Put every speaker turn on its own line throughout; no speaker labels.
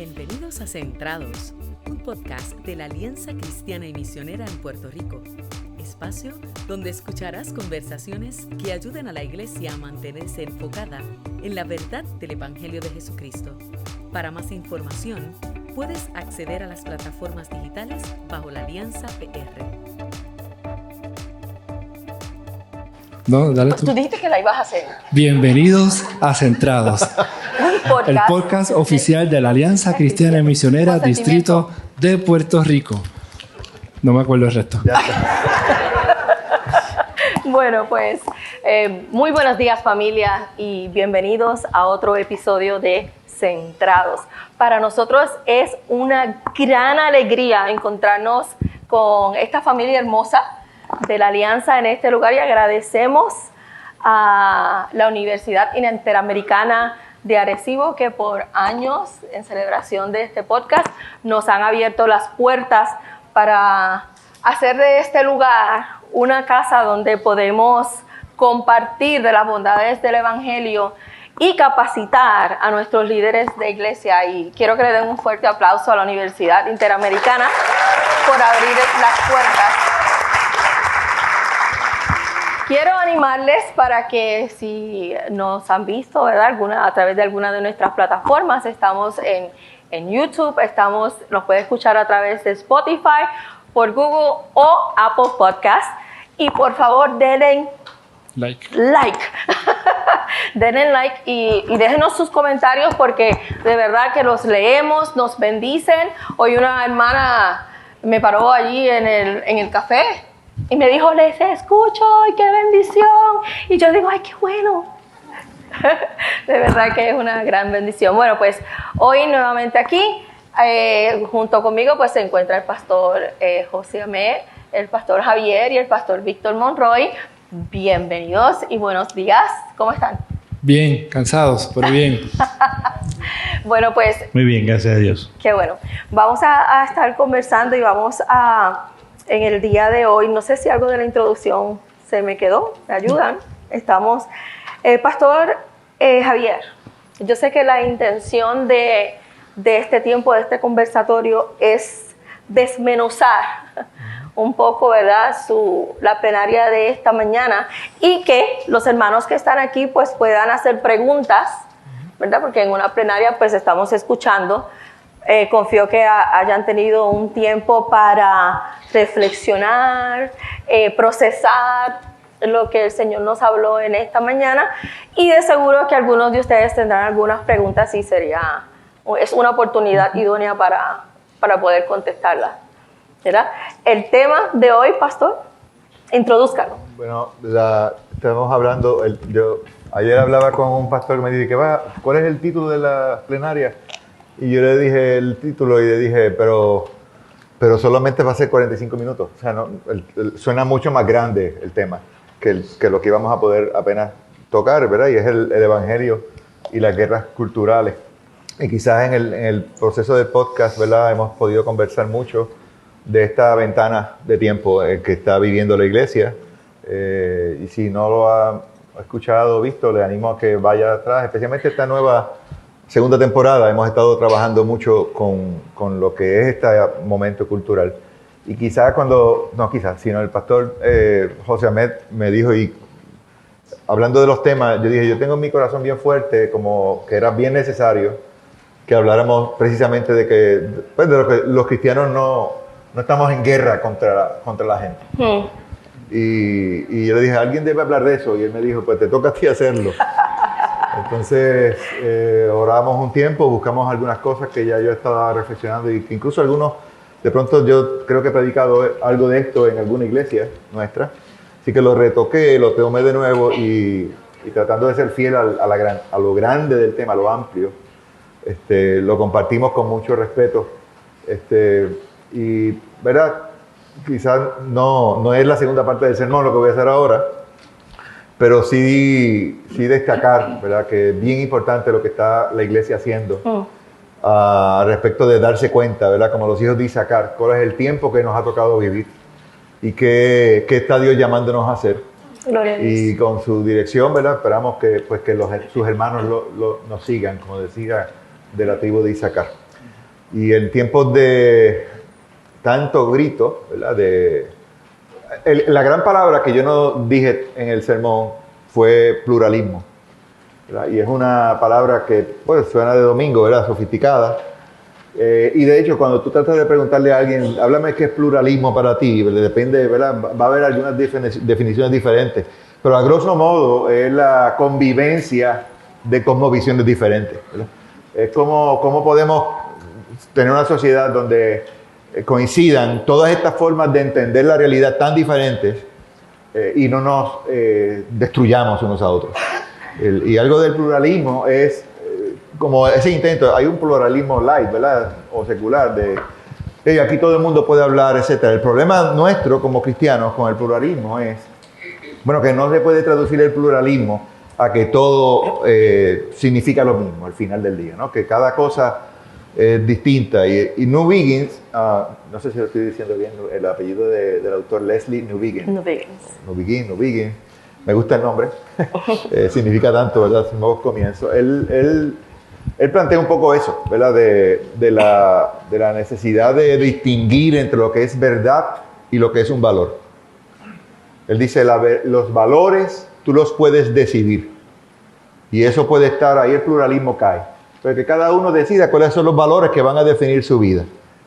Bienvenidos a Centrados, un podcast de la Alianza Cristiana y Misionera en Puerto Rico. Espacio donde escucharás conversaciones que ayuden a la Iglesia a mantenerse enfocada en la verdad del Evangelio de Jesucristo. Para más información, puedes acceder a las plataformas digitales bajo la Alianza PR.
No, dale tú.
Tú dijiste que la ibas a hacer.
Bienvenidos a Centrados, el podcast oficial de la Alianza Cristiana y Misionera Distrito de Puerto Rico. No me acuerdo el resto.
Bueno, pues muy buenos días, familia, y bienvenidos a otro episodio de Centrados. Para nosotros es una gran alegría encontrarnos con esta familia hermosa de la Alianza en este lugar y agradecemos a la Universidad Interamericana de Arecibo que por años en celebración de este podcast nos han abierto las puertas para hacer de este lugar una casa donde podemos compartir de las bondades del Evangelio y capacitar a nuestros líderes de iglesia. Y quiero que le den un fuerte aplauso a la Universidad Interamericana por abrir las puertas. Quiero animarles para que si nos han visto, ¿verdad? A través de alguna de nuestras plataformas, estamos en YouTube, nos puede escuchar a través de Spotify, por Google o Apple Podcast. Y por favor, denle like. Denle like y déjenos sus comentarios porque de verdad que los leemos, nos bendicen. Hoy una hermana me paró allí en el café y me dijo, les escucho, ¡ay, qué bendición! Y yo digo, ¡ay, qué bueno! De verdad que es una gran bendición. Bueno, pues hoy nuevamente aquí, junto conmigo, pues se encuentra el pastor José Ahmed, el pastor Javier y el pastor Víctor Monroy. Bienvenidos y buenos días. ¿Cómo están?
Bien, cansados, pero bien.
Bueno, pues...
Muy bien, gracias a Dios.
Qué bueno. Vamos a estar conversando y vamos en el día de hoy, no sé si algo de la introducción se me quedó, ¿me ayudan? Estamos, Pastor Javier, yo sé que la intención de este tiempo, de este conversatorio, es desmenuzar un poco, ¿verdad?, la plenaria de esta mañana y que los hermanos que están aquí pues puedan hacer preguntas, ¿verdad?, porque en una plenaria pues estamos escuchando. Confío que hayan tenido un tiempo para reflexionar, procesar lo que el Señor nos habló en esta mañana y de seguro que algunos de ustedes tendrán algunas preguntas y es una oportunidad idónea para poder contestarlas, ¿verdad? El tema de hoy, Pastor, introdúzcalo.
Bueno, estamos hablando, yo ayer hablaba con un pastor que me dice, ¿cuál es el título de la plenaria? Y yo le dije el título y le dije, pero solamente va a ser 45 minutos. O sea, suena mucho más grande el tema que lo que íbamos a poder apenas tocar, ¿verdad? Y es el Evangelio y las guerras culturales. Y quizás en el proceso del podcast, ¿verdad?, hemos podido conversar mucho de esta ventana de tiempo que está viviendo la iglesia. Y si no lo ha escuchado o visto, le animo a que vaya atrás, especialmente esta nueva segunda temporada. Hemos estado trabajando mucho con lo que es este momento cultural. Y sino el pastor José Ahmed me dijo, y hablando de los temas, yo dije, yo tengo en mi corazón bien fuerte, como que era bien necesario que habláramos precisamente de que los cristianos no estamos en guerra contra la gente. Y yo le dije, alguien debe hablar de eso, y él me dijo, pues te toca a ti hacerlo. Entonces oramos un tiempo, buscamos algunas cosas que ya yo estaba reflexionando y que incluso algunos, de pronto yo creo que he predicado algo de esto en alguna iglesia nuestra, así que lo retoqué, lo tomé de nuevo y tratando de ser fiel a lo grande del tema, a lo amplio, lo compartimos con mucho respeto y, ¿verdad? Quizás no es la segunda parte del sermón lo que voy a hacer ahora, pero sí destacar, ¿verdad?, que es bien importante lo que está la iglesia haciendo respecto de darse cuenta, ¿verdad?, como los hijos de Isaacar, cuál es el tiempo que nos ha tocado vivir y qué está Dios llamándonos a hacer.
Gloria a Dios.
Y con su dirección, ¿verdad?, esperamos que sus hermanos nos sigan, como decía, de la tribu de Isaacar. Y en tiempos de tanto grito, ¿verdad? La gran palabra que yo no dije en el sermón fue pluralismo, ¿verdad? Y es una palabra que pues, suena de domingo, ¿verdad? Sofisticada. Y de hecho, cuando tú tratas de preguntarle a alguien, háblame qué es pluralismo para ti, depende, ¿verdad? Va a haber algunas definiciones diferentes, pero a grosso modo es la convivencia de cosmovisiones diferentes, ¿verdad? Es cómo podemos tener una sociedad donde coincidan todas estas formas de entender la realidad tan diferentes y no nos destruyamos unos a otros. Y algo del pluralismo es como ese intento, hay un pluralismo light, ¿verdad? O secular, de aquí todo el mundo puede hablar, etc. El problema nuestro como cristianos con el pluralismo es, bueno, que no se puede traducir el pluralismo a que todo significa lo mismo al final del día, ¿no? Que cada cosa es distinta. Y Newbigin, no sé si lo estoy diciendo bien, el apellido del autor Leslie Newbigin. Newbigin. Me gusta el nombre. Significa tanto, ¿verdad? Nuevos comienzos. Él plantea un poco eso, ¿verdad? De la necesidad de distinguir entre lo que es verdad y lo que es un valor. Él dice, los valores tú los puedes decidir. Y eso puede estar, ahí el pluralismo cae. Porque cada uno decida cuáles son los valores que van a definir su vida.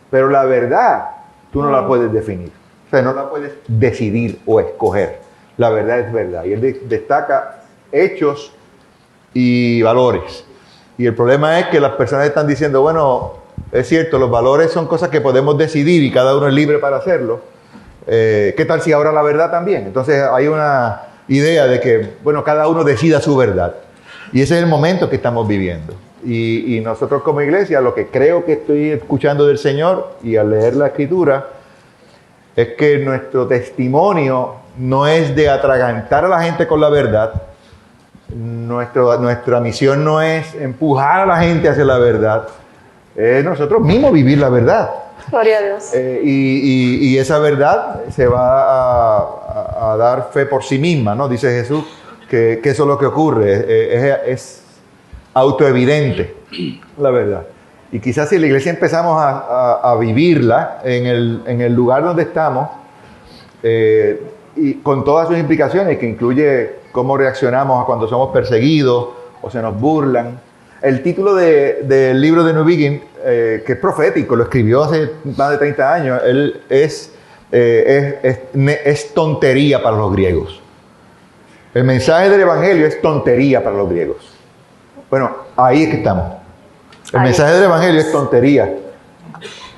Pero la verdad, tú no la puedes definir. O sea, no la puedes decidir o escoger. La verdad es verdad. Y él destaca hechos y valores. Y el problema es que las personas están diciendo, bueno, es cierto, los valores son cosas que podemos decidir y cada uno es libre para hacerlo. ¿Qué tal si ahora la verdad también? Entonces hay una idea de que, bueno, cada uno decida su verdad. Y ese es el momento que estamos viviendo. Y nosotros como iglesia, lo que creo que estoy escuchando del Señor y al leer la Escritura, es que nuestro testimonio no es de atragantar a la gente con la verdad. Nuestra misión no es empujar a la gente hacia la verdad. Es nosotros mismos vivir la verdad.
Gloria a Dios.
Y esa verdad se va a dar fe por sí misma, ¿no? Dice Jesús que eso es lo que ocurre. Es autoevidente la verdad. Y quizás si la iglesia empezamos a vivirla en el lugar donde estamos, y con todas sus implicaciones, que incluye cómo reaccionamos a cuando somos perseguidos o se nos burlan. El título del libro de Newbigin, que es profético, lo escribió hace más de 30 años, él es tontería para los griegos. El mensaje del Evangelio es tontería para los griegos. Bueno, ahí es que estamos. El mensaje del Evangelio es tontería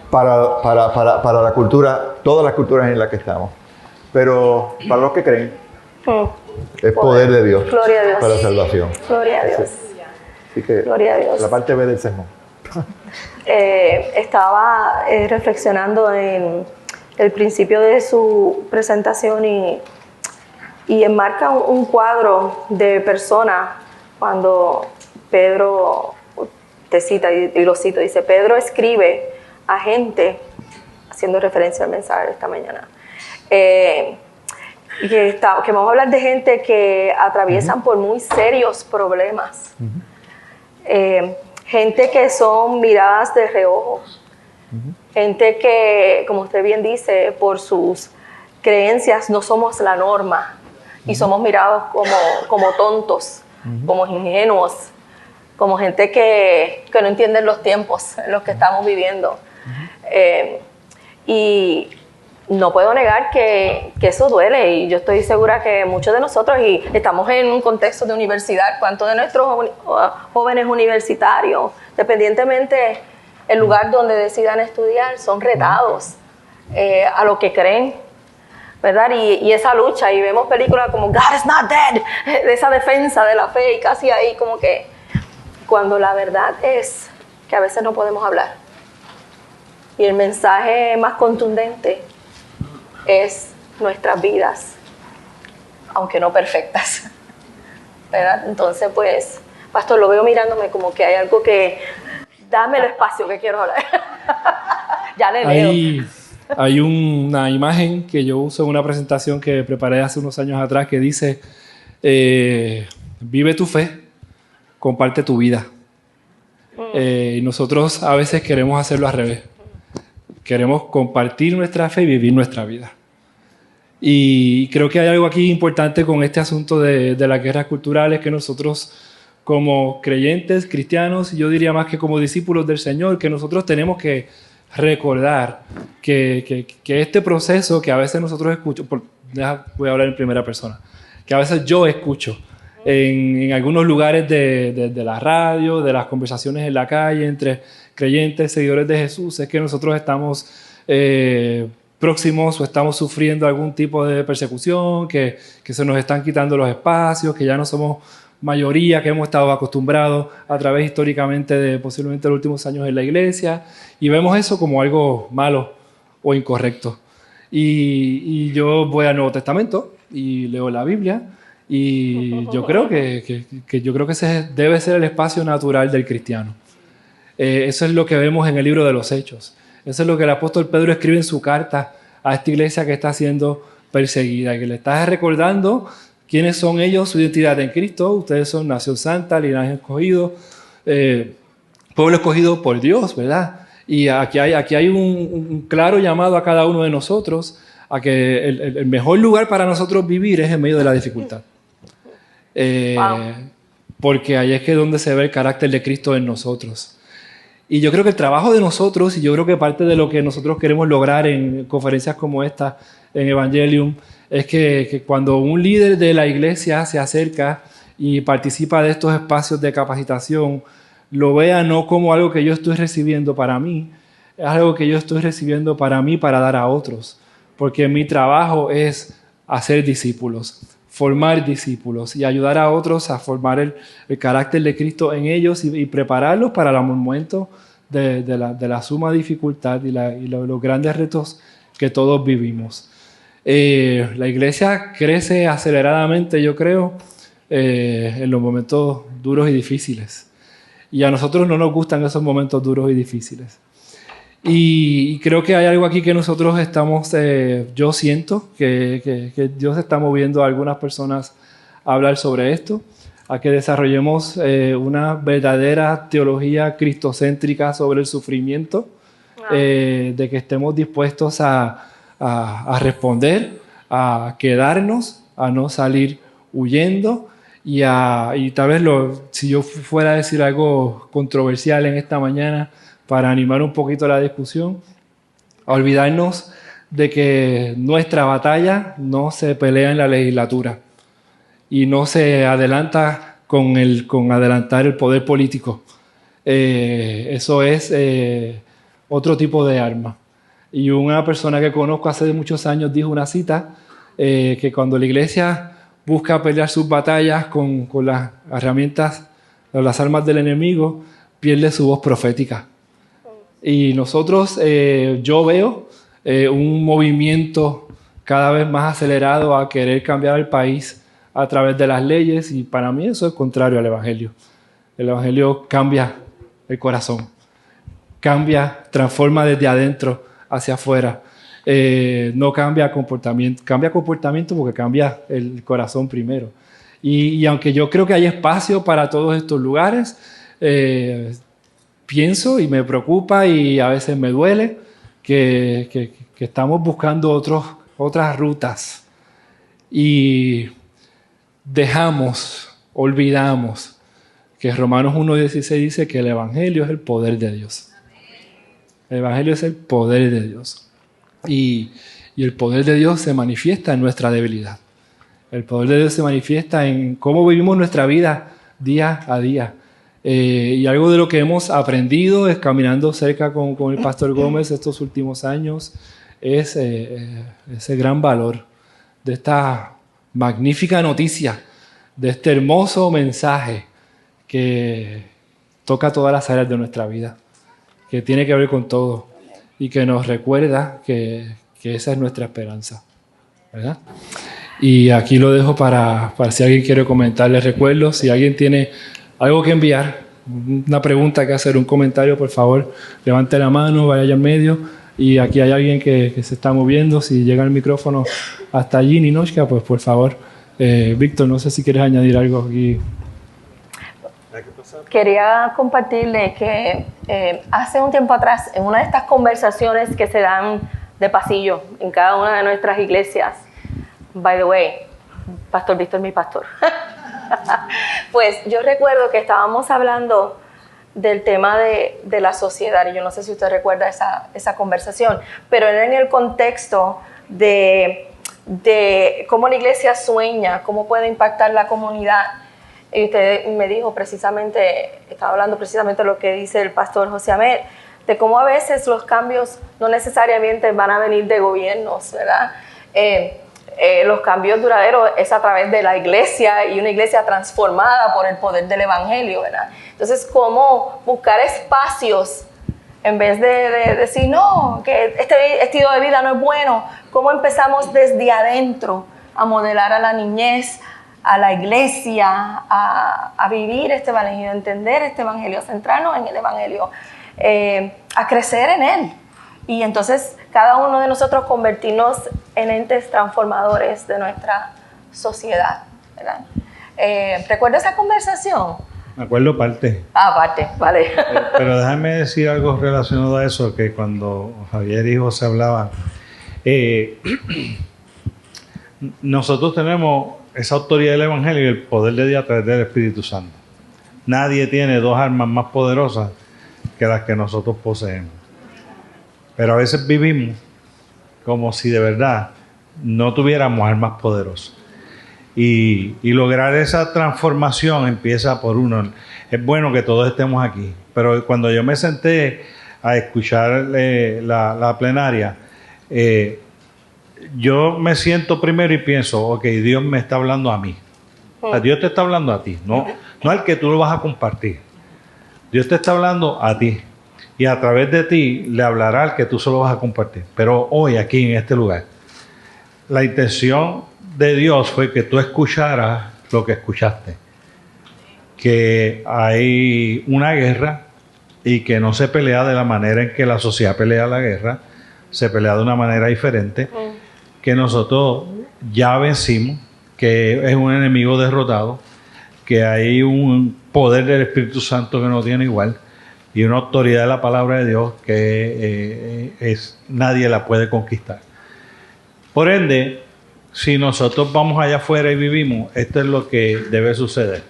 para la cultura, todas las culturas en las que estamos. Pero para los que creen, es poder de Dios.
Gloria a Dios.
Para salvación.
Gloria a Dios.
Así que,
Gloria a Dios.
La parte B del sermón.
Estaba reflexionando en el principio de su presentación y enmarca un cuadro de personas cuando Pedro te cita, y lo cito, dice, Pedro escribe a gente, haciendo referencia al mensaje de esta mañana, que vamos a hablar de gente que atraviesan por muy serios problemas, gente que son miradas de reojo, gente que, como usted bien dice, por sus creencias no somos la norma y somos mirados como tontos, como ingenuos, como gente que no entienden los tiempos en los que estamos viviendo. Y no puedo negar que eso duele, y yo estoy segura que muchos de nosotros, y estamos en un contexto de universidad, ¿cuántos de nuestros jóvenes universitarios, dependientemente el lugar donde decidan estudiar, son retados a lo que creen, ¿verdad? Y esa lucha, y vemos películas como God is not dead, de esa defensa de la fe, y casi ahí como que, cuando la verdad es que a veces no podemos hablar. Y el mensaje más contundente es nuestras vidas, aunque no perfectas, ¿verdad? Entonces, pues, pastor, lo veo mirándome como que hay algo que, dame el espacio que quiero hablar. Ya le leo.
Hay una imagen que yo uso en una presentación que preparé hace unos años atrás que dice, vive tu fe, comparte tu vida. Y nosotros a veces queremos hacerlo al revés. Queremos compartir nuestra fe y vivir nuestra vida. Y creo que hay algo aquí importante con este asunto de las guerras culturales, que nosotros como creyentes, cristianos, yo diría más que como discípulos del Señor, que nosotros tenemos que recordar que este proceso que a veces nosotros escuchamos, voy a hablar en primera persona, que a veces yo escucho en algunos lugares de la radio, de las conversaciones en la calle entre creyentes, seguidores de Jesús, es que nosotros estamos próximos o estamos sufriendo algún tipo de persecución, que se nos están quitando los espacios, que ya no somos mayoría, que hemos estado acostumbrados a través históricamente de posiblemente los últimos años en la iglesia, y vemos eso como algo malo o incorrecto. Y yo voy al Nuevo Testamento y leo la Biblia, y yo creo que ese debe ser el espacio natural del cristiano. Eso es lo que vemos en el libro de los Hechos. Eso es lo que el apóstol Pedro escribe en su carta a esta iglesia que está siendo perseguida, que le está recordando quiénes son ellos, su identidad en Cristo. Ustedes son nación santa, linaje escogido, pueblo escogido por Dios, ¿verdad? Y aquí hay un claro llamado a cada uno de nosotros a que el mejor lugar para nosotros vivir es en medio de la dificultad. Porque ahí es que donde se ve el carácter de Cristo en nosotros. Y yo creo que el trabajo de nosotros, y yo creo que parte de lo que nosotros queremos lograr en conferencias como esta, en Evangelium, es que cuando un líder de la iglesia se acerca y participa de estos espacios de capacitación, lo vea no como algo que yo estoy recibiendo para mí, es algo que yo estoy recibiendo para mí, para dar a otros. Porque mi trabajo es hacer discípulos, formar discípulos y ayudar a otros a formar el carácter de Cristo en ellos y prepararlos para el momento de la suma dificultad y los grandes retos que todos vivimos. La iglesia crece aceleradamente, yo creo, en los momentos duros y difíciles. Y a nosotros no nos gustan esos momentos duros y difíciles. Y creo que hay algo aquí que nosotros estamos, yo siento que Dios está moviendo a algunas personas a hablar sobre esto, a que desarrollemos una verdadera teología cristocéntrica sobre el sufrimiento, de que estemos dispuestos a responder, a quedarnos, a no salir huyendo y tal vez si yo fuera a decir algo controversial en esta mañana, para animar un poquito la discusión, a olvidarnos de que nuestra batalla no se pelea en la legislatura y no se adelanta con adelantar el poder político. Eso es otro tipo de arma. Y una persona que conozco hace muchos años dijo una cita, que cuando la iglesia busca pelear sus batallas con las herramientas, las armas del enemigo, pierde su voz profética. Y nosotros, yo veo un movimiento cada vez más acelerado a querer cambiar el país a través de las leyes, y para mí eso es contrario al Evangelio. El Evangelio cambia el corazón, transforma desde adentro hacia afuera. No cambia comportamiento porque cambia el corazón primero. Y aunque yo creo que hay espacio para todos estos lugares, pienso y me preocupa y a veces me duele que estamos buscando otras rutas y olvidamos que Romanos 1:16 dice que el Evangelio es el poder de Dios. El Evangelio es el poder de Dios. Y el poder de Dios se manifiesta en nuestra debilidad. El poder de Dios se manifiesta en cómo vivimos nuestra vida día a día. Y algo de lo que hemos aprendido es caminando cerca con el pastor Gómez estos últimos años es ese gran valor de esta magnífica noticia, de este hermoso mensaje que toca todas las áreas de nuestra vida, que tiene que ver con todo y que nos recuerda que esa es nuestra esperanza, ¿verdad? Y aquí lo dejo para si alguien quiere comentar. Les recuerdo, si alguien tiene algo que enviar, una pregunta que hacer, un comentario, por favor, levante la mano, vaya allá en medio. Y aquí hay alguien que se está moviendo. Si llega el micrófono hasta allí, Ninochka, pues por favor. Víctor, no sé si quieres añadir algo aquí.
Quería compartirles que hace un tiempo atrás, en una de estas conversaciones que se dan de pasillo en cada una de nuestras iglesias, by the way, Pastor Víctor es mi pastor, pues yo recuerdo que estábamos hablando del tema de la sociedad, y yo no sé si usted recuerda esa conversación, pero era en el contexto de cómo la iglesia sueña, cómo puede impactar la comunidad. Y usted me dijo precisamente, estaba hablando precisamente de lo que dice el pastor José Ahmed, de cómo a veces los cambios no necesariamente van a venir de gobiernos, ¿verdad? Los cambios duraderos es a través de la iglesia y una iglesia transformada por el poder del evangelio, ¿verdad? Entonces, cómo buscar espacios en vez de decir, no, que este estilo de vida no es bueno, cómo empezamos desde adentro a modelar a la niñez, a la iglesia, a vivir este evangelio, a entender este evangelio, a centrarnos en el evangelio, a crecer en él. Y entonces cada uno de nosotros convertirnos en entes transformadores de nuestra sociedad, ¿verdad? ¿Recuerda esa conversación?
Me acuerdo parte.
Parte, vale.
Pero déjame decir algo relacionado a eso, que cuando Javier y José hablaban, nosotros tenemos esa autoridad del Evangelio y el poder de Dios a través del Espíritu Santo. Nadie tiene dos armas más poderosas que las que nosotros poseemos. Pero a veces vivimos como si de verdad no tuviéramos armas poderosas. Y lograr esa transformación empieza por uno. Es bueno que todos estemos aquí, pero cuando yo me senté a escuchar la plenaria, yo me siento primero y pienso, ok, Dios me está hablando a mí. O sea, Dios te está hablando a ti, no al que tú lo vas a compartir. Dios te está hablando a ti. Y a través de ti le hablará al que tú solo vas a compartir. Pero hoy, aquí en este lugar, la intención de Dios fue que tú escucharas lo que escuchaste. Que hay una guerra y que no se pelea de la manera en que la sociedad pelea la guerra, se pelea de una manera diferente, que nosotros ya vencimos, que es un enemigo derrotado, que hay un poder del Espíritu Santo que no tiene igual, y una autoridad de la palabra de Dios que nadie la puede conquistar. Por ende, si nosotros vamos allá afuera y vivimos, esto es lo que debe suceder.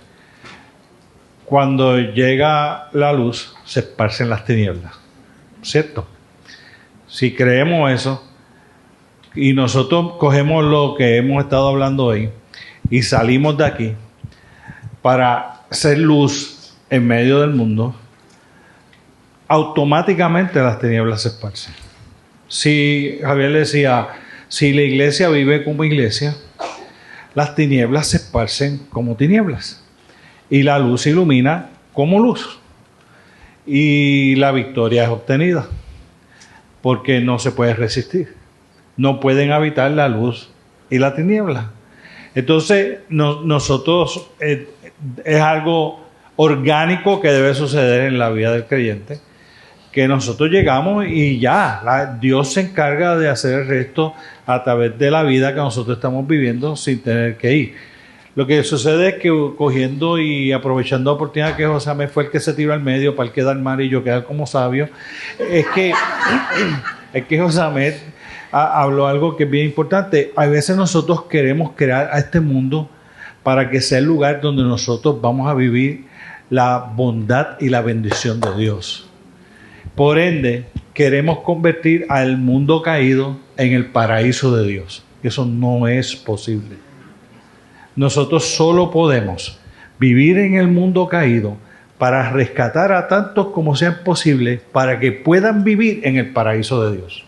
Cuando llega la luz, se esparcen las tinieblas, ¿cierto? Si creemos eso, y nosotros cogemos lo que hemos estado hablando hoy, y salimos de aquí para ser luz en medio del mundo, automáticamente las tinieblas se esparcen. Si Javier le decía, si la iglesia vive como iglesia, las tinieblas se esparcen como tinieblas y la luz ilumina como luz y la victoria es obtenida porque no se puede resistir. No pueden habitar la luz y la tiniebla. Entonces nosotros es algo orgánico que debe suceder en la vida del creyente, que nosotros llegamos y ya, Dios se encarga de hacer el resto a través de la vida que nosotros estamos viviendo sin tener que ir. Lo que sucede es que cogiendo y aprovechando la oportunidad que José me fue el que se tiró al medio para el quedar mal y yo quedar como sabio, es que José habló algo que es bien importante. A veces nosotros queremos crear a este mundo para que sea el lugar donde nosotros vamos a vivir la bondad y la bendición de Dios. Por ende, queremos convertir al mundo caído en el paraíso de Dios. Eso no es posible. Nosotros solo podemos vivir en el mundo caído para rescatar a tantos como sean posibles para que puedan vivir en el paraíso de Dios.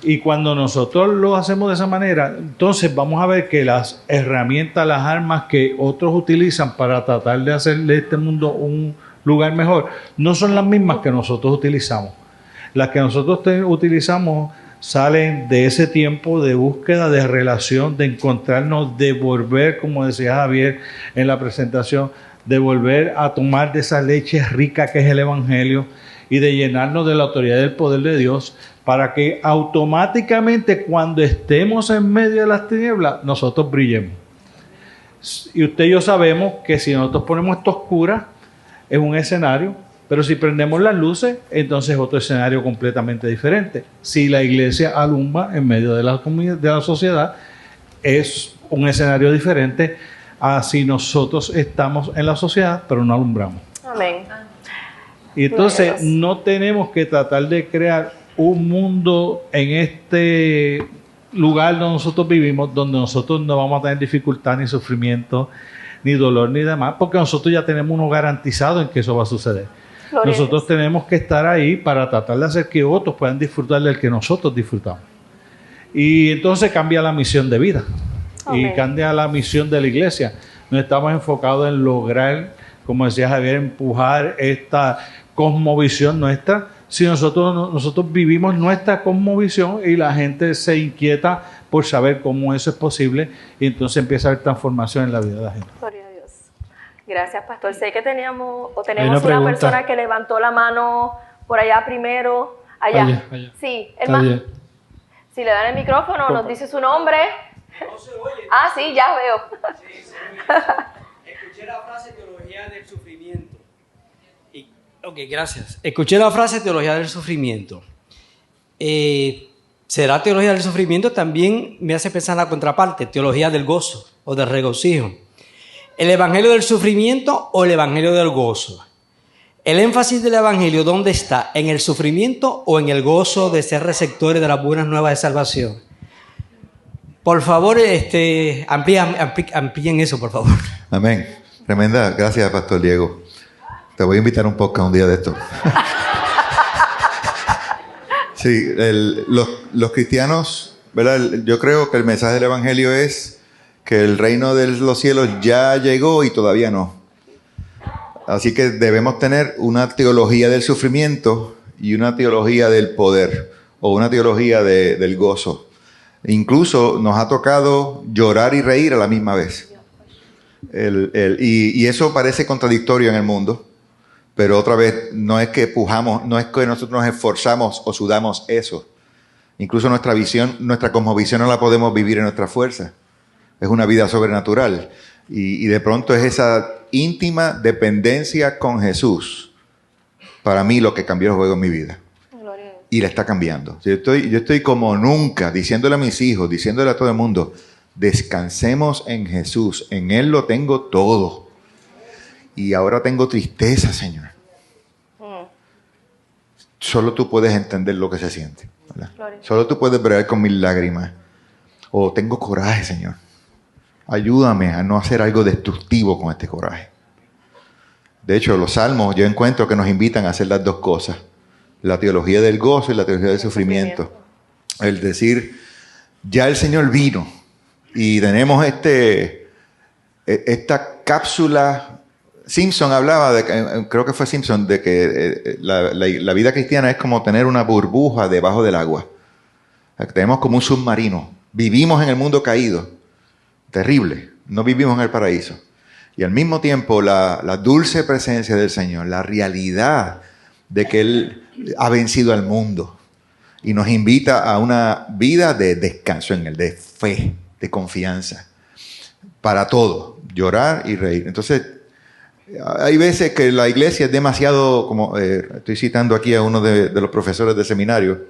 Y cuando nosotros lo hacemos de esa manera, entonces vamos a ver que las herramientas, las armas que otros utilizan para tratar de hacer de este mundo un lugar mejor, no son las mismas que nosotros utilizamos. Las que nosotros utilizamos salen de ese tiempo de búsqueda, de relación, de encontrarnos, de volver, como decía Javier en la presentación, de volver a tomar de esa leche rica que es el Evangelio y de llenarnos de la autoridad del poder de Dios para que automáticamente cuando estemos en medio de las tinieblas, nosotros brillemos. Y usted y yo sabemos que si nosotros ponemos esto oscura, es un escenario, pero si prendemos las luces, entonces es otro escenario completamente diferente. Si la iglesia alumbra en medio de la sociedad, es un escenario diferente a si nosotros estamos en la sociedad, pero no alumbramos.
Amén.
Y entonces no tenemos que tratar de crear un mundo en este lugar donde nosotros vivimos, donde nosotros no vamos a tener dificultad, ni sufrimiento, ni dolor, ni demás, porque nosotros ya tenemos uno garantizado en que eso va a suceder.
Gloria
Nosotros tenemos que estar ahí para tratar de hacer que otros puedan disfrutar del que nosotros disfrutamos. Y entonces cambia la misión de vida.
Amén.
Y cambia la misión de la iglesia. No estamos enfocados en lograr, como decía Javier, empujar esta cosmovisión nuestra, si nosotros vivimos nuestra cosmovisión y la gente se inquieta por saber cómo eso es posible y entonces empieza a haber transformación en la vida de la gente.
Gloria a Dios. Gracias, pastor. Sé que tenemos
Hay
una
pregunta.
persona que levantó la mano por allá primero. Allá.
Allá.
Sí,
Está
hermano.
bien.
Si le dan el micrófono, nos dice su nombre.
No se oye.
Ah, sí, ya veo.
Sí, se oye. Escuché la frase teología del sufrimiento. Ok, gracias. Escuché la frase teología del sufrimiento. ¿Será teología del sufrimiento? También me hace pensar en la contraparte, teología del gozo o del regocijo. ¿El evangelio del sufrimiento o el evangelio del gozo? ¿El énfasis del evangelio dónde está? ¿En el sufrimiento o en el gozo de ser receptores de las buenas nuevas de salvación? Por favor, amplíen eso, por favor.
Amén. Tremenda. Gracias, Pastor Diego. Te voy a invitar un podcast un día de esto. Sí, los cristianos, ¿verdad? Yo creo que el mensaje del Evangelio es que el reino de los cielos ya llegó y todavía no. Así que debemos tener una teología del sufrimiento y una teología del poder o una teología del gozo. Incluso nos ha tocado llorar y reír a la misma vez. Y eso parece contradictorio en el mundo. Pero otra vez, no es que pujamos, no es que nosotros nos esforzamos o sudamos eso. Incluso nuestra visión, nuestra cosmovisión no la podemos vivir en nuestra fuerza. Es una vida sobrenatural. Y de pronto es esa íntima dependencia con Jesús, para mí, lo que cambió el juego en mi vida.
Gloria a Dios.
Y la está cambiando. Yo estoy como nunca, diciéndole a mis hijos, diciéndole a todo el mundo, descansemos en Jesús. En Él lo tengo todo. Y ahora tengo tristeza, Señor. Solo tú puedes entender lo que se siente, ¿verdad? Solo tú puedes bregar con mis lágrimas. O tengo coraje, Señor. Ayúdame a no hacer algo destructivo con este coraje. De hecho, los salmos yo encuentro que nos invitan a hacer las dos cosas. La teología del gozo y la teología del sufrimiento. El decir, ya el Señor vino y tenemos esta cápsula. Simpson hablaba, creo que fue Simpson, de que la vida cristiana es como tener una burbuja debajo del agua. Tenemos como un submarino. Vivimos en el mundo caído. Terrible. No vivimos en el paraíso. Y al mismo tiempo la dulce presencia del Señor, la realidad de que Él ha vencido al mundo y nos invita a una vida de descanso en Él, de fe, de confianza. Para todo. Llorar y reír. Entonces, hay veces que la iglesia es demasiado, como estoy citando aquí a uno de los profesores de seminario,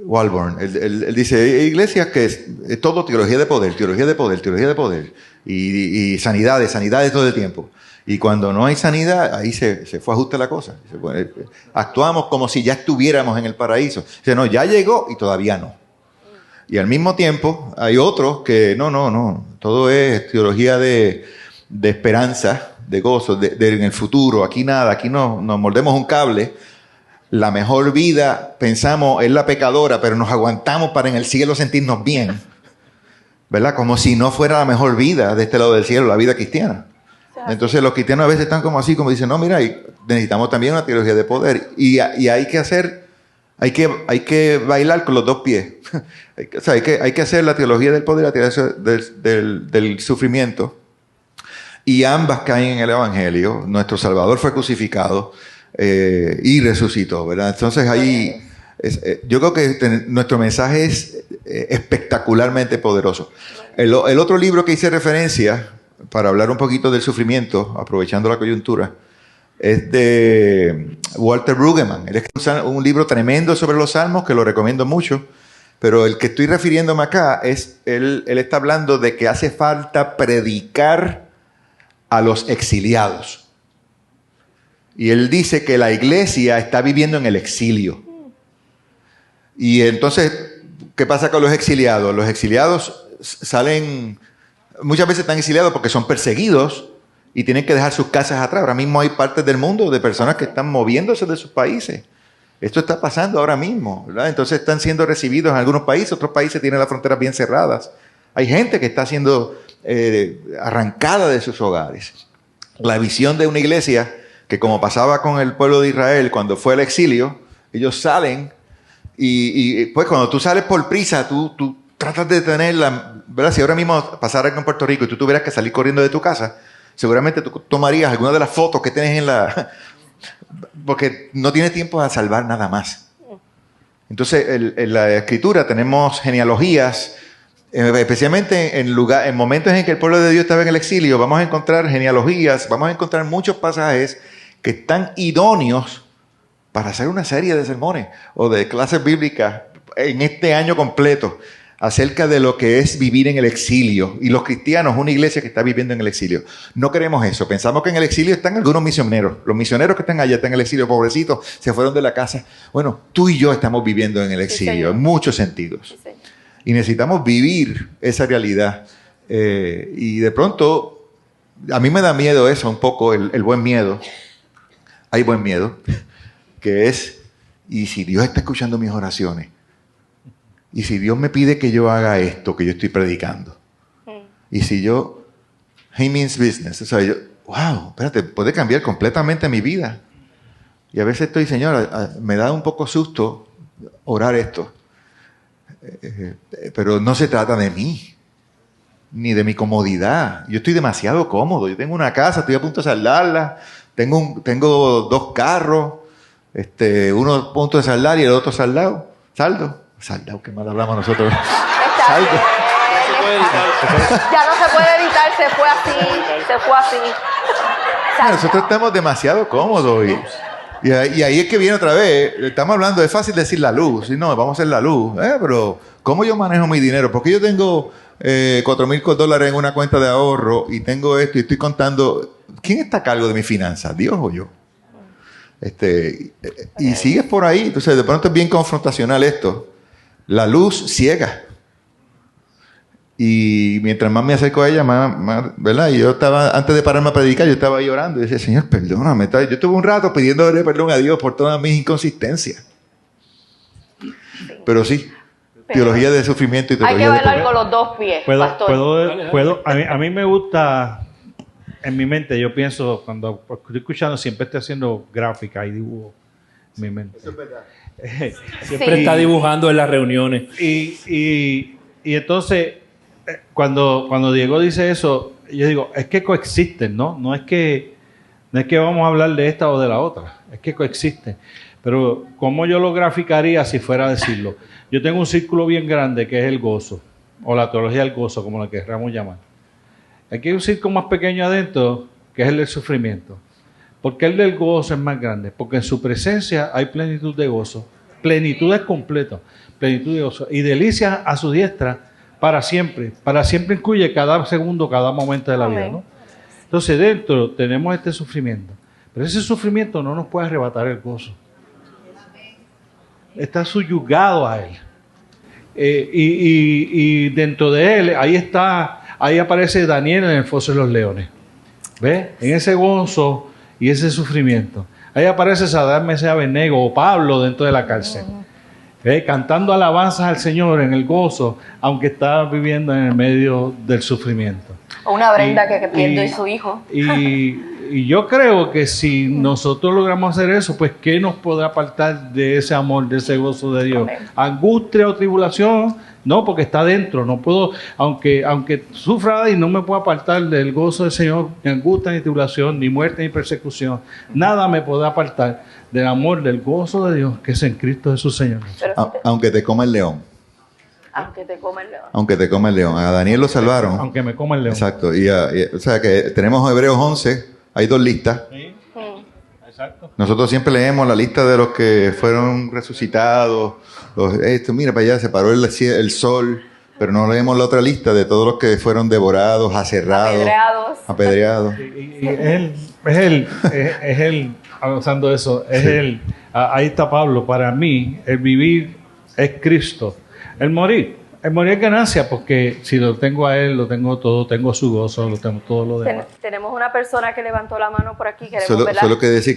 Walborn, él dice, iglesias que es todo teología de poder, teología de poder, teología de poder, y sanidades todo el tiempo. Y cuando no hay sanidad, ahí se fue a ajuste la cosa. Actuamos como si ya estuviéramos en el paraíso. Dice, no, ya llegó y todavía no. Y al mismo tiempo hay otros que no, todo es teología de esperanza, de gozo, en el futuro. Aquí nada, aquí no, nos mordemos un cable. La mejor vida, pensamos, es la pecadora, pero nos aguantamos para en el cielo sentirnos bien. ¿Verdad? Como si no fuera la mejor vida de este lado del cielo, la vida cristiana. Entonces los cristianos a veces están como así, como dicen, no, mira, necesitamos también una teología de poder. Y hay que hacer, hay que bailar con los dos pies. O sea, hay que hacer la teología del poder, la teología del sufrimiento. Y ambas caen en el Evangelio. Nuestro Salvador fue crucificado y resucitó, ¿verdad? Entonces ahí, yo creo que nuestro mensaje es espectacularmente poderoso. El otro libro que hice referencia, para hablar un poquito del sufrimiento, aprovechando la coyuntura, es de Walter Brueggemann. Él escribió un libro tremendo sobre los salmos que lo recomiendo mucho, pero el que estoy refiriéndome acá es, él está hablando de que hace falta predicar a los exiliados. Y él dice que la iglesia está viviendo en el exilio. Y entonces, ¿qué pasa con los exiliados? Los exiliados salen, muchas veces están exiliados porque son perseguidos y tienen que dejar sus casas atrás. Ahora mismo hay partes del mundo de personas que están moviéndose de sus países. Esto está pasando ahora mismo, ¿verdad? Entonces están siendo recibidos en algunos países, otros países tienen las fronteras bien cerradas. Hay gente que está siendo arrancada de sus hogares. La visión de una iglesia que, como pasaba con el pueblo de Israel cuando fue al exilio, ellos salen y pues cuando tú sales por prisa, tú tratas de tenerla, ¿verdad? Si ahora mismo pasara algo en Puerto Rico y tú tuvieras que salir corriendo de tu casa, seguramente tú tomarías alguna de las fotos que tienes en la... porque no tienes tiempo a salvar nada más. Entonces, en la Escritura tenemos genealogías, especialmente en momentos en que el pueblo de Dios estaba en el exilio, vamos a encontrar genealogías, vamos a encontrar muchos pasajes que están idóneos para hacer una serie de sermones o de clases bíblicas en este año completo acerca de lo que es vivir en el exilio. Y los cristianos, una iglesia que está viviendo en el exilio. No queremos eso. Pensamos que en el exilio están algunos misioneros. Los misioneros que están allá están en el exilio, pobrecitos, se fueron de la casa. Bueno, tú y yo estamos viviendo en el exilio, en muchos sentidos. Sí, y necesitamos vivir esa realidad. Y de pronto, a mí me da miedo eso, un poco, el buen miedo. Hay buen miedo, que es, ¿y si Dios está escuchando mis oraciones? Y si Dios me pide que yo haga esto que yo estoy predicando. Y si yo, he means business. O sea, yo, wow, espérate, puede cambiar completamente mi vida. Y a veces estoy, Señor, me da un poco susto orar esto. Pero no se trata de mí, ni de mi comodidad. Yo estoy demasiado cómodo. Yo tengo una casa, estoy a punto de saldarla. Tengo 2 carros, uno a punto de saldar y el otro saldado. Saldado, qué mal hablamos nosotros.
Saldo. Ya no se puede editar, se fue así.
Nosotros estamos demasiado cómodos y ahí es que viene otra vez. Estamos hablando, es fácil decir la luz. Sí, no, vamos a hacer la luz. Pero ¿cómo yo manejo mi dinero? Porque yo tengo $4,000 en una cuenta de ahorro y tengo esto y estoy contando. ¿Quién está a cargo de mis finanzas? ¿Dios o yo? Y sigues por ahí. Entonces, de pronto es bien confrontacional esto. La luz ciega. Y mientras más me acerco a ella, más, ¿verdad? Y yo estaba, antes de pararme a predicar, yo estaba ahí orando y decía, Señor, perdóname. Yo estuve un rato pidiéndole perdón a Dios por todas mis inconsistencias. Pero sí, teología de sufrimiento y teología de
hay que bailar con los 2 pies, pastor.
A mí me gusta, en mi mente, yo pienso, cuando estoy escuchando, siempre estoy haciendo gráfica y dibujo en mi mente. Eso es verdad.
Siempre está dibujando en las reuniones.
Y entonces, cuando Diego dice eso, yo digo, es que coexisten, ¿no? No es que vamos a hablar de esta o de la otra, es que coexisten. Pero, ¿cómo yo lo graficaría si fuera a decirlo? Yo tengo un círculo bien grande que es el gozo, o la teología del gozo, como la queramos llamar. Aquí hay un círculo más pequeño adentro, que es el del sufrimiento. ¿Por qué el del gozo es más grande? Porque en su presencia hay plenitud de gozo. Plenitud es completo. Plenitud de gozo. Y delicia a su diestra para siempre. Para siempre incluye cada segundo, cada momento de la vida, ¿no? Entonces dentro tenemos este sufrimiento. Pero ese sufrimiento no nos puede arrebatar el gozo. Está subyugado a él. Y dentro de él, ahí aparece Daniel en el foso de los leones. ¿Ves? En ese gozo y ese sufrimiento. Ahí aparece Sadrach, Mesach y Abednego o Pablo dentro de la cárcel. Cantando alabanzas al Señor en el gozo, aunque está viviendo en el medio del sufrimiento.
O una Brenda que pierde su hijo.
Y yo creo que si nosotros logramos hacer eso, pues ¿qué nos podrá apartar de ese amor, de ese gozo de Dios? Amén. Angustia o tribulación, no, porque está dentro. No puedo, aunque sufra y no me puedo apartar del gozo del Señor, ni angustia, ni tribulación, ni muerte, ni persecución. Nada me podrá apartar del amor, del gozo de Dios que es en Cristo Jesús Señor.
Aunque te coma el león.
Aunque te coma el león.
Aunque te coma el león. A Daniel lo salvaron.
Aunque me coma el león.
Exacto. O sea que tenemos Hebreos 11, hay 2 listas.
Sí. Exacto.
Nosotros siempre leemos la lista de los que fueron resucitados. Mira, para allá se paró el sol. Pero no leemos la otra lista de todos los que fueron devorados, aserrados, apedreados.
Y es él, usando eso, ahí está Pablo. Para mí, el vivir es Cristo. El morir es ganancia, porque si lo tengo a él, lo tengo todo, tengo su gozo, lo tengo todo lo demás.
Tenemos una persona que levantó la mano por aquí.
Solo que decir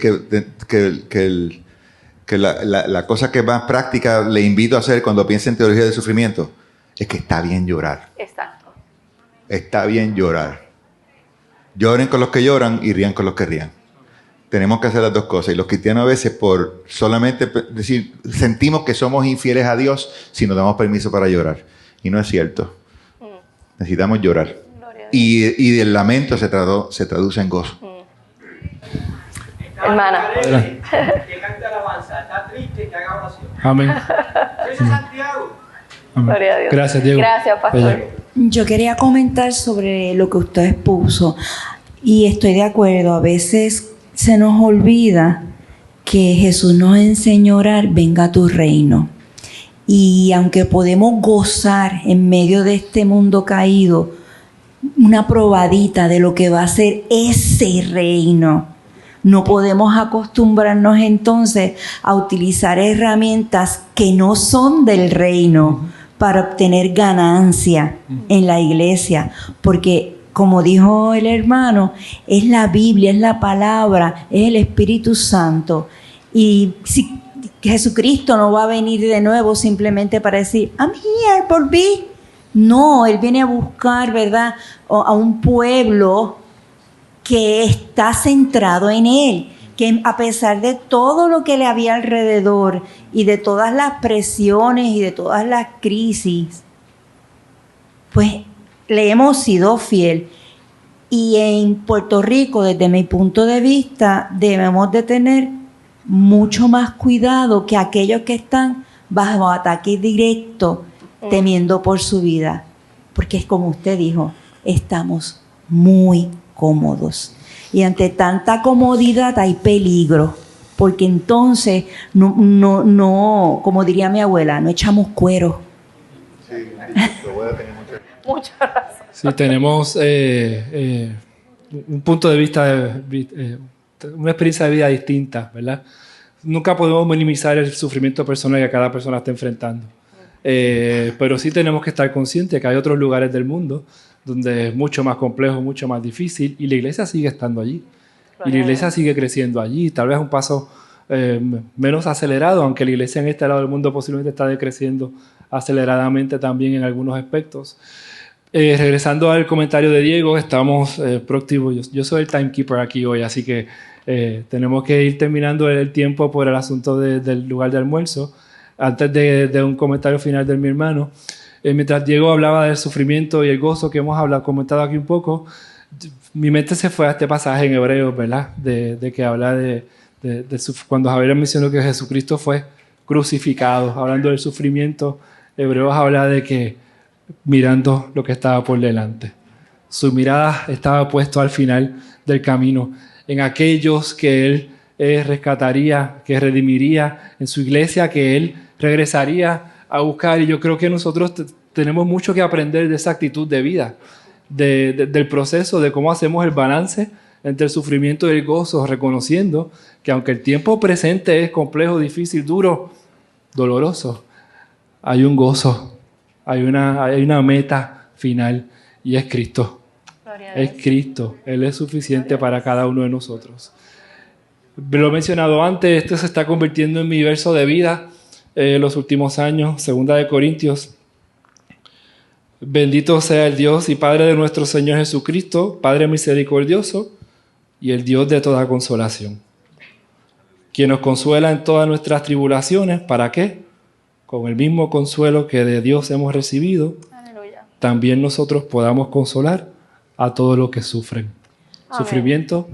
que la cosa que más práctica le invito a hacer cuando piense en teología del sufrimiento es que está bien llorar.
Exacto.
Está bien llorar. Lloren con los que lloran y rían con los que rían. Tenemos que hacer las dos cosas. Y los cristianos a veces, por solamente decir, sentimos que somos infieles a Dios si nos damos permiso para llorar. Y no es cierto. Necesitamos llorar. Y el lamento se traduce en gozo.
Hermana.
Que cante alabanza. Está triste, que haga oración.
Amén.
Soy Santiago.
Amén.
Gloria a Dios.
Gracias, Diego.
Gracias, pastor.
Yo quería comentar sobre lo que usted expuso y estoy de acuerdo. A veces se nos olvida que Jesús nos enseñó a orar, venga a tu reino. Y aunque podemos gozar en medio de este mundo caído, una probadita de lo que va a ser ese reino, no podemos acostumbrarnos entonces a utilizar herramientas que no son del reino para obtener ganancia en la iglesia, porque como dijo el hermano, es la Biblia, es la palabra, es el Espíritu Santo. Y si Jesucristo no va a venir de nuevo simplemente para decir, I'm here, volví. No, Él viene a buscar, ¿verdad?, a un pueblo que está centrado en Él, que a pesar de todo lo que le había alrededor y de todas las presiones y de todas las crisis, pues le hemos sido fiel. Y en Puerto Rico, desde mi punto de vista, debemos de tener mucho más cuidado que aquellos que están bajo ataque directo, temiendo por su vida. Porque es como usted dijo, estamos muy cómodos. Y ante tanta comodidad hay peligro, porque entonces no, como diría mi abuela, no echamos cuero.
Sí, tu abuela tenía
Mucha razón.
Sí, tenemos un punto de vista, una experiencia de vida distinta, ¿verdad? Nunca podemos minimizar el sufrimiento personal que cada persona está enfrentando. Pero sí tenemos que estar conscientes que hay otros lugares del mundo donde es mucho más complejo, mucho más difícil, y la iglesia sigue estando allí. Y la iglesia sigue creciendo allí, tal vez un paso menos acelerado, aunque la iglesia en este lado del mundo posiblemente está decreciendo aceleradamente también en algunos aspectos. Regresando al comentario de Diego, estamos próximos. Yo soy el timekeeper aquí hoy, así que tenemos que ir terminando el tiempo por el asunto del lugar de almuerzo. Antes de un comentario final de mi hermano, mientras Diego hablaba del sufrimiento y el gozo que hemos comentado aquí un poco, mi mente se fue a este pasaje en Hebreos, ¿verdad? De que habla cuando Javier mencionó que Jesucristo fue crucificado, hablando del sufrimiento. Hebreos habla de que mirando lo que estaba por delante, su mirada estaba puesta al final del camino, en aquellos que él rescataría, que redimiría, en su iglesia que él regresaría a buscar. Y yo creo que nosotros tenemos mucho que aprender de esa actitud de vida, del proceso, de cómo hacemos el balance entre el sufrimiento y el gozo, reconociendo que aunque el tiempo presente es complejo, difícil, duro, doloroso, hay un gozo, hay una meta final, y es Cristo. Es Cristo. Él es suficiente para cada uno de nosotros. Lo he mencionado antes, esto se está convirtiendo en mi verso de vida en los últimos años, 2 Corintios. Bendito sea el Dios y Padre de nuestro Señor Jesucristo, Padre misericordioso y el Dios de toda consolación, quien nos consuela en todas nuestras tribulaciones. ¿Para qué? Con el mismo consuelo que de Dios hemos recibido,
Aleluya,
también nosotros podamos consolar a todos los que sufren. Amén. Sufrimiento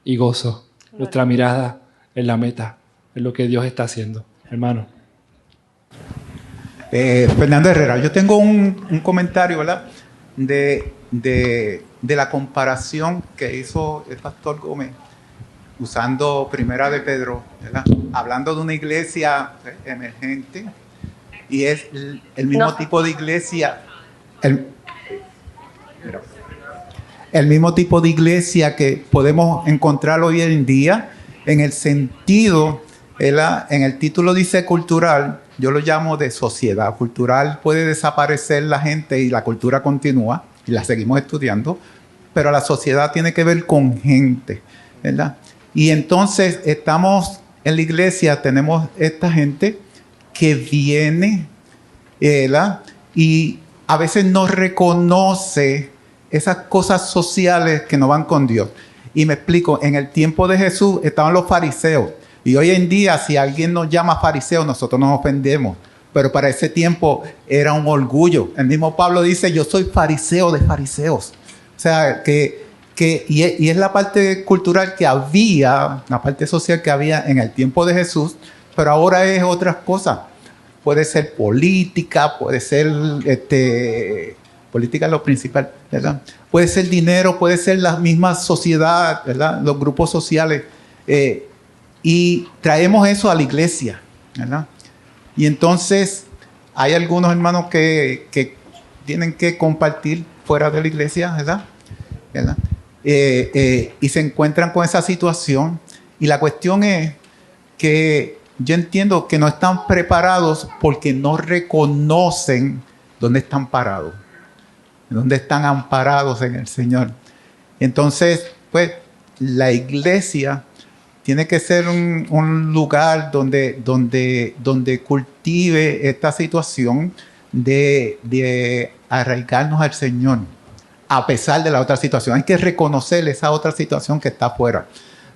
y gozo. Nuestra mirada en la meta, en lo que Dios está haciendo. Hermano.
Fernando Herrera, yo tengo un comentario, ¿verdad? De la comparación que hizo el pastor Gómez usando Primera de Pedro, ¿verdad? Hablando de una iglesia emergente, y es el mismo tipo de iglesia, el mismo tipo de iglesia que podemos encontrar hoy en día, en el sentido, en el título dice cultural, yo lo llamo de sociedad. Cultural puede desaparecer la gente y la cultura continúa, y la seguimos estudiando, pero la sociedad tiene que ver con gente, ¿verdad? Y entonces estamos en la iglesia, tenemos esta gente que viene, ¿verdad? Y a veces no reconoce esas cosas sociales que no van con Dios. Y me explico, en el tiempo de Jesús estaban los fariseos. Y hoy en día, si alguien nos llama fariseo, nosotros nos ofendemos. Pero para ese tiempo era un orgullo. El mismo Pablo dice, yo soy fariseo de fariseos. O sea, y es la parte cultural que había, la parte social que había en el tiempo de Jesús, pero ahora es otras cosas. Puede ser política, puede ser, política es lo principal, ¿verdad? Puede ser dinero, puede ser la misma sociedad, ¿verdad? Los grupos sociales. Y traemos eso a la iglesia, ¿verdad? Y entonces hay algunos hermanos que tienen que compartir fuera de la iglesia, ¿verdad? Y se encuentran con esa situación. Y la cuestión es que yo entiendo que no están preparados porque no reconocen dónde están parados, dónde están amparados en el Señor. Entonces, pues, la iglesia tiene que ser un lugar donde cultive esta situación de arraigarnos al Señor, a pesar de la otra situación. Hay que reconocer esa otra situación que está afuera.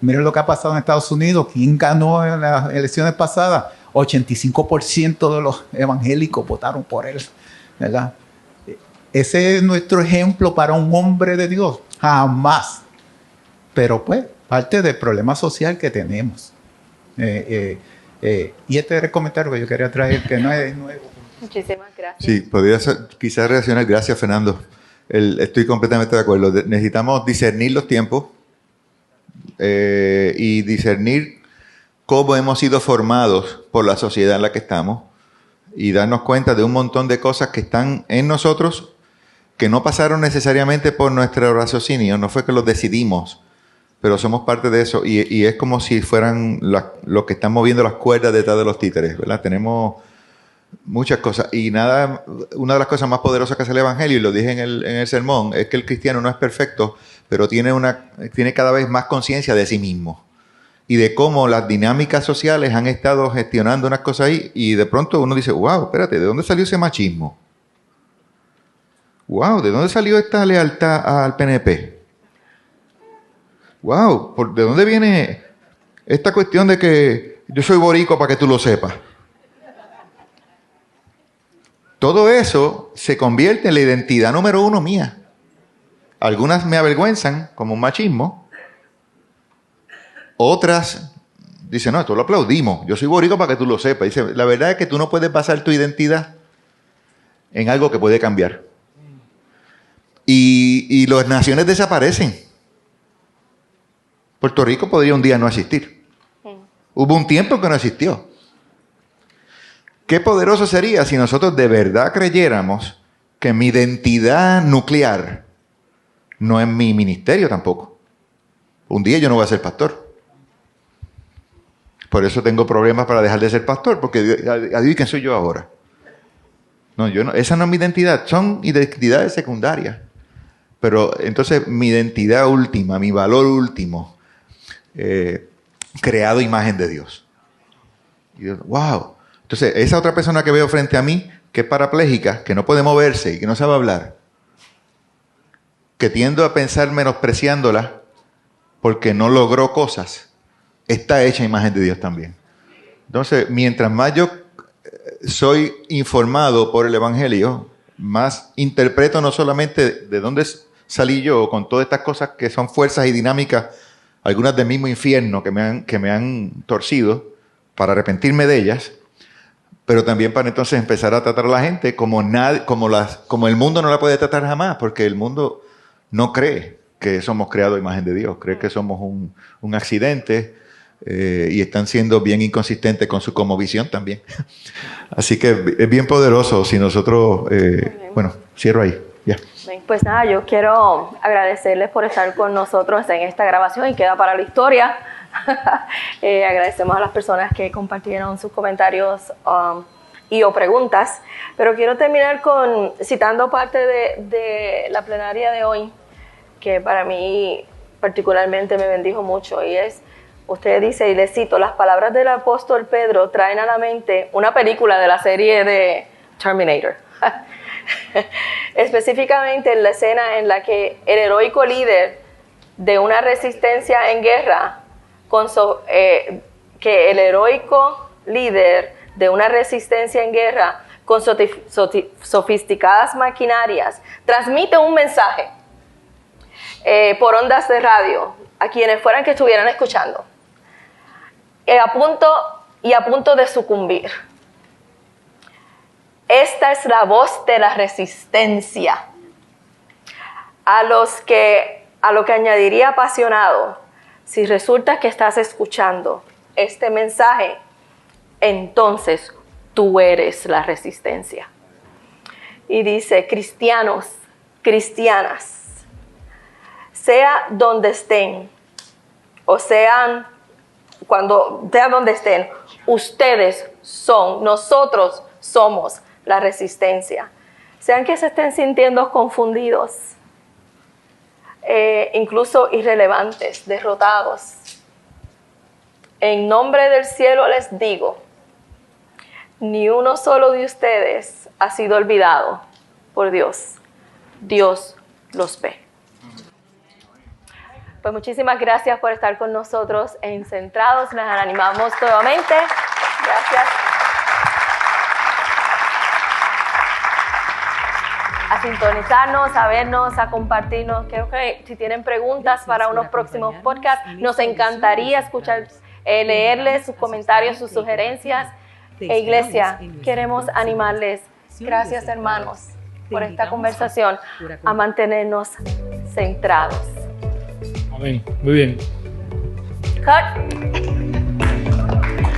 Miren lo que ha pasado en Estados Unidos. ¿Quién ganó en las elecciones pasadas? 85% de los evangélicos votaron por él, ¿verdad? Ese es nuestro ejemplo para un hombre de Dios. Jamás. Pero pues, parte del problema social que tenemos. Y este era el comentario que yo quería traer, que no es nuevo.
Muchísimas gracias.
Sí, podría quizás reaccionar. Gracias, Fernando. Estoy completamente de acuerdo. Necesitamos discernir los tiempos y discernir cómo hemos sido formados por la sociedad en la que estamos y darnos cuenta de un montón de cosas que están en nosotros que no pasaron necesariamente por nuestro raciocinio, no fue que los decidimos, pero somos parte de eso y es como si fueran los que están moviendo las cuerdas detrás de los títeres, ¿verdad? Tenemos muchas cosas y una de las cosas más poderosas que hace el Evangelio, y lo dije en el sermón, es que el cristiano no es perfecto, pero tiene cada vez más conciencia de sí mismo y de cómo las dinámicas sociales han estado gestionando unas cosas ahí y de pronto uno dice, wow, espérate, ¿de dónde salió ese machismo? Wow, ¿de dónde salió esta lealtad al PNP? Wow, ¿de dónde viene esta cuestión de que yo soy boricua para que tú lo sepas? Todo eso se convierte en la identidad número uno mía. Algunas me avergüenzan como un machismo. Otras dicen, no, esto lo aplaudimos. Yo soy boricua para que tú lo sepas. Dice, la verdad es que tú no puedes basar tu identidad en algo que puede cambiar. Y las naciones desaparecen. Puerto Rico podría un día no existir. Hubo un tiempo que no existió. Qué poderoso sería si nosotros de verdad creyéramos que mi identidad nuclear no es mi ministerio tampoco. Un día yo no voy a ser pastor. Por eso tengo problemas para dejar de ser pastor, porque adivinen quién soy yo ahora. No, esa no es mi identidad, son identidades secundarias. Pero entonces mi identidad última, mi valor último, creado imagen de Dios. Y yo, wow. Entonces, esa otra persona que veo frente a mí, que es parapléjica, que no puede moverse y que no sabe hablar, que tiendo a pensar menospreciándola porque no logró cosas, está hecha a imagen de Dios también. Entonces, mientras más yo soy informado por el Evangelio, más interpreto no solamente de dónde salí yo con todas estas cosas que son fuerzas y dinámicas, algunas del mismo infierno que me han torcido para arrepentirme de ellas, pero también para entonces empezar a tratar a la gente como el mundo no la puede tratar jamás, porque el mundo no cree que somos creados a imagen de Dios, cree que somos un accidente, y están siendo bien inconsistentes con su cosmovisión también. Así que es bien poderoso si nosotros, bueno, cierro ahí, ya.
Pues nada, yo quiero agradecerles por estar con nosotros en esta grabación y queda para la historia. Agradecemos a las personas que compartieron sus comentarios y o preguntas, pero quiero terminar citando parte de la plenaria de hoy, que para mí particularmente me bendijo mucho, y es, usted dice, y le cito, las palabras del apóstol Pedro traen a la mente una película de la serie de Terminator. Específicamente en la escena en la que el heroico líder de una resistencia en guerra, que el heroico líder de una resistencia en guerra con sofisticadas maquinarias transmite un mensaje por ondas de radio a quienes fueran que estuvieran escuchando, a punto de sucumbir. Esta es la voz de la resistencia. A lo que añadiría apasionado, si resulta que estás escuchando este mensaje, entonces tú eres la resistencia. Y dice, cristianos, cristianas, sea donde estén, o sean donde estén, nosotros somos la resistencia. Sean que se estén sintiendo confundidos, incluso irrelevantes, derrotados. En nombre del cielo les digo, ni uno solo de ustedes ha sido olvidado por Dios. Dios los ve. Pues muchísimas gracias por estar con nosotros en Centrados. Les animamos nuevamente. Gracias. A sintonizarnos, a vernos, a compartirnos. Creo que si tienen preguntas para unos próximos podcasts, nos encantaría escuchar, leerles sus comentarios, sus sugerencias. Iglesia, queremos animarles. Gracias, hermanos, por esta conversación, a mantenernos centrados.
Amén. Muy bien.
Cut.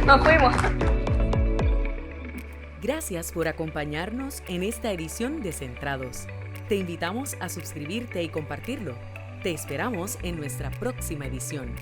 Nos fuimos.
Gracias por acompañarnos en esta edición de Centrados. Te invitamos a suscribirte y compartirlo. Te esperamos en nuestra próxima edición.